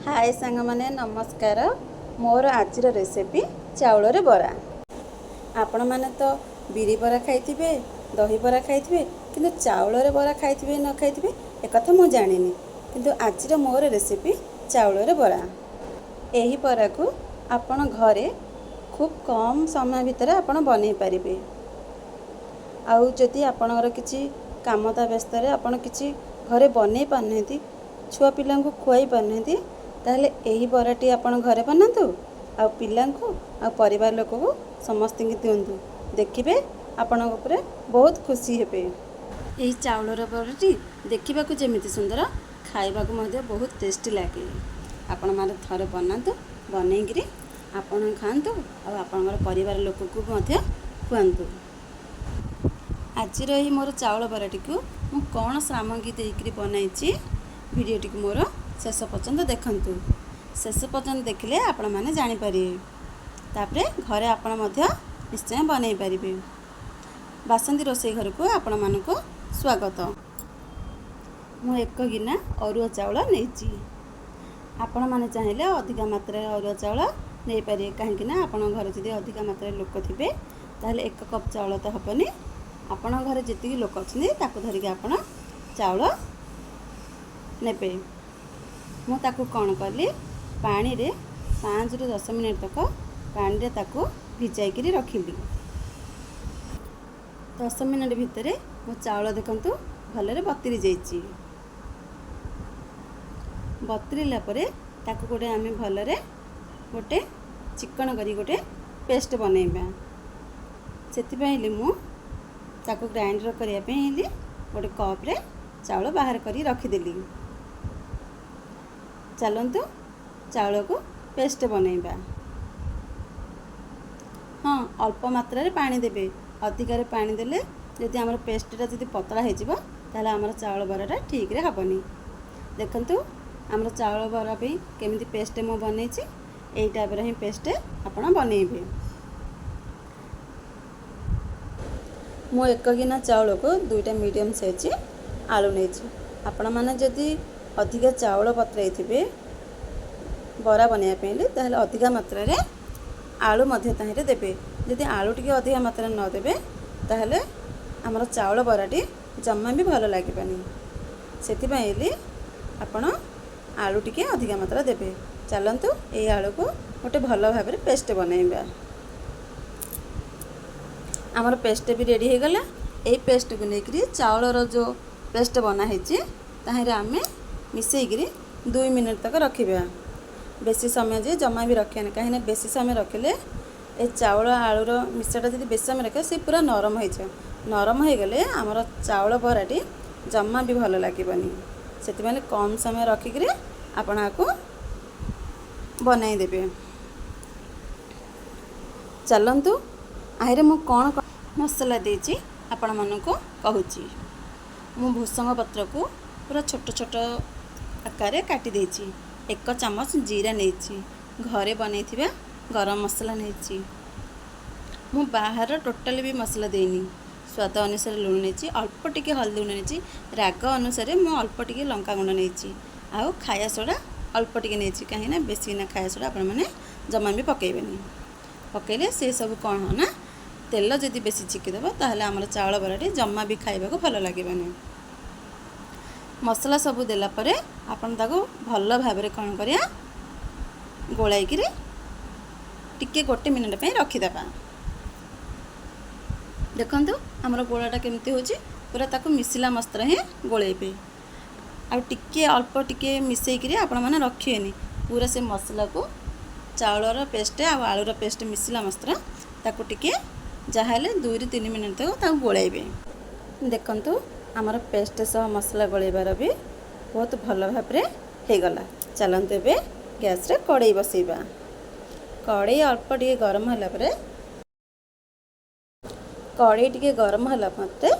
हाय सांग माने नमस्कार। मोर आजिर रेसिपी चाउल बरा। आपण माने तो बिरी बरा खाइथिबे, दही बरा खाइथिबे, किंतु चाउल बरा खाइथिबे न खाइथिबे एक कथा मु जानिनी। किंतु आजिर मोर रेसिपी चाउल बरा। एही बरा को आपण घरे खूब कम समय भितर आपण बनै परिबे। आउ जदि आपणकर किछि कामता व्यस्त आपण किछि घरे बनै पारनथि, छुआ पिला को खुआई पारनथि, ताहले एही बराटी आपण घरे बनातु आ पिला को आ परिवार लोक को समस्त दिंतु। देखिए आपण उपरे बहुत खुशी हेबे। एही चाउलर बराटी देखा जमी सुंदर, खाइबा बहुत टेस्टी लगे। आपण माने थरे बनातु, बनईकरी आपण खातु और परिवार लोक को खुआतु। आज मोर चाउल बराटी को मु कौन सामग्री देकर बनाई भिडियोटी को मोर शेष पर्यंत देखंतु। शेष पर्यंत देखिले आपण माने जानि परिबे। तापरे घरे आपण मध्य निश्चय बनै परिबे। बासंती रोसई घर को आपण मानको स्वागत। मु एक गिना अरुआ चाउल नैची। आपण माने चाहिले अधिका मात्रा अरुआ चाउल नै पारे, काहेकि ना आपण घर जदि अधिका मात्रा लोक थिबे ताहले 1 कप चाउल तो हबनी। आपण घरे जति लोक अछि ताको धरिके आपण चाउल नेबे। मु ताकू कौन कली, पानी रे 5 ରୁ 10 मिनट तक पानी रे ताकू भिजाई रखिली। 10 मिनट भितर मो चाउल देखंतु भलरे बतरी जाइछि। बतरीला परे ताकू गोटे आमे भलरे गोटे चिकन करी गोटे पेस्ट बनैबा। सेति पइले मु ताकू ग्राइंडर करिया पइली गोटे कप रे चाउल बाहर करी रखी देली। चलंतु चाउल को पेस्ट बनैबा। हाँ, अल्प मात्रा रे पानी देबे। अधिकार पानी देले जदि हमर पेस्टटा जदि पतला हे जिवो ताले हमर चाउल बराटा ठीक रे हबनी। देखंतु हमर चाउल बरा पे केमिति पेस्ट मो बनैछि, एई टाइप रे ही पेस्ट आपण बनैबे। मो एक गिना चाउल को 2टा मीडियम साइज आलू नैछि। आपण माने जदि अधिका चाउल पतराई थिबे बरा बनैया पेले ताहले अधिका मात्रा रे आलू मध्य ताहिरे देबे। जदि आलू टिके अधिका मात्रा न देबे ताहले हमर चाउल बराटी जम्मा भी भलो लागिबानी। सेति पइली आपण आलू टिके अधिका मात्रा देबे। चलंतु ए आलू को गोटे भलो भाबरे पेस्ट बनैबा। हमर पेस्ट भी रेडी हो गला। ए पेस्ट को लेकरी चाउलर जो पेस्ट बना हेछि ताहिरे आमे मिसेइकरी 2 मिनट तक रखिबा। बेसी समय जे जमा भी रखियानी, कहीं बेसी समय रखिले ए चाउल आलूर मिश्रणटा जदि बेसी समय रखे से पूरा नरम हो जाए। नरम हो गले आमर चाउल बराटी जमा भी भलो लागिबनी। सेति माने कम समय रखिकरी आपण आको बनाई देबे। चलंतु आहिरे मु कोन मसला देछि आपण मानको कहूची। मु भूसंग पत्र को पूरा छोट छोट आकार काटी देछि। 1 चम्मच जीरा नेछि। घरे बनैथिबा गरम मसला नेछि। मु बाहर टोटल भी मसला देनी। स्वाद अनुसार लुण नेछि, अल्प टिके हल्दी गुंड नेछि, राग अनुसार मु अल्प टिके लंका गुंड नेछि, आउ खाया सोडा अल्प टिके नेछि। काहे ना बेसी ना खाया सोडा आपण माने जमा भी पकेइबेनी। पकेइले से सब कोन हो ना तेल जदि बेसी चिकी देबो ताहले हमर चाउल बराटी जमा भी खाइबा को भलो लागिबेनी। मसला सब देला परे आपण ताको भलो भाबरे कोन करिया गोळाई किरे टिके 1 मिनिट पे रखि देबा। देखंतु हमर गोळाटा केमती होची, पूरा ताको मिसिला मस्त्र हे गोळेबे। आ टिके अल्प टिके मिसई किरे आपण माने रखिएनी। पूरा से मसला को चाउलर पेस्ट आ आलूर पेस्ट मिसिला मस्त्र ताको टिके जाहाले 2 ରୁ 3 मिनिट तक ताको गोळाइबे। देखंतु हमर पेस्ट सह मसला गोळेबार भी बहुत भलो भाबरे हे गला। चलंतु एबे गैस रे कड़ाई बसैबा। कड़ाई अल्प टिके गरम होला परे कड़ाई टिके गरम होला मते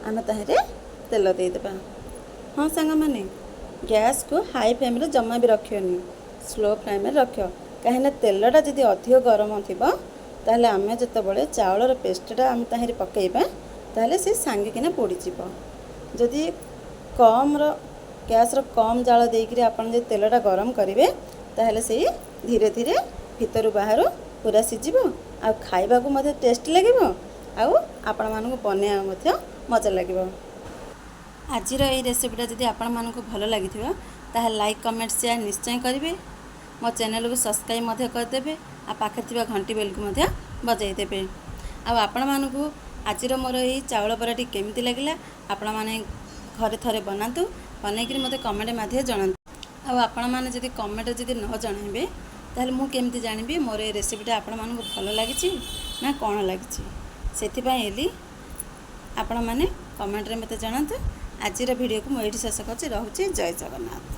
आमे ताहरे तेल दे देबा। हाँ सांग माने गैस को हाई फ्लेम रे जमा भी रखियोनी, स्लो फ्लेम रे रखियो। काहे तेलटा जदि अधिक गरम थिबो ताहले आमे जतबळे चाउलर पेस्टटा आमे ताहिरे पकेइबा ताहले से सांगे किना पोड़ी जिवो। जदि कम ଗ୍ୟାସ୍ର କମ୍ ଜାଳ ଦେଇକରି ଆପଣ ଯଦି ତେଲଟା ଗରମ କରିବେ ତାହେଲେ ସେଇ ଧୀରେ ଧୀରେ ଭିତରୁ ବାହାରୁ ପୁରା ସିଝିବ ଆଉ ଖାଇବାକୁ ମଧ୍ୟ ଟେଷ୍ଟ ଲାଗିବ ଆଉ ଆପଣମାନଙ୍କୁ ବନେଇବା ମଧ୍ୟ ମଜା ଲାଗିବ। ଆଜିର ଏଇ ରେସିପିଟା ଯଦି ଆପଣମାନଙ୍କୁ ଭଲ ଲାଗିଥିବ ତାହେଲେ ଲାଇକ୍ କମେଣ୍ଟ ସେୟାର ନିଶ୍ଚୟ କରିବେ। ମୋ ଚ୍ୟାନେଲକୁ ସବସ୍କ୍ରାଇବ୍ ମଧ୍ୟ କରିଦେବେ ଆଉ ପାଖରେ ଥିବା ଘଣ୍ଟି ବେଲକୁ ମଧ୍ୟ ବଜାଇ ଦେବେ। ଆଉ ଆପଣମାନଙ୍କୁ ଆଜିର ମୋର ଏଇ ଚାଉଳ ବରାଟି କେମିତି ଲାଗିଲା ଆପଣମାନେ ଘରେ ଥରେ ବନାନ୍ତୁ, ବନେଇକିରି ମୋତେ କମେଣ୍ଟ ମାଧ୍ୟମରେ ଜଣାନ୍ତୁ। ଆଉ ଆପଣମାନେ ଯଦି କମେଣ୍ଟରେ ଯଦି ନ ଜଣାଇବେ ତାହେଲେ ମୁଁ କେମିତି ଜାଣିବି ମୋର ଏ ରେସିପିଟା ଆପଣମାନଙ୍କୁ ଭଲ ଲାଗିଛି ନା କ'ଣ ଲାଗିଛି। ସେଥିପାଇଁ ଏଲି ଆପଣମାନେ କମେଣ୍ଟରେ ମୋତେ ଜଣାନ୍ତୁ। ଆଜିର ଭିଡ଼ିଓକୁ ମୁଁ ଏଇଠି ଶେଷ କରୁଛି। ରହୁଛି। ଜୟ ଜଗନ୍ନାଥ।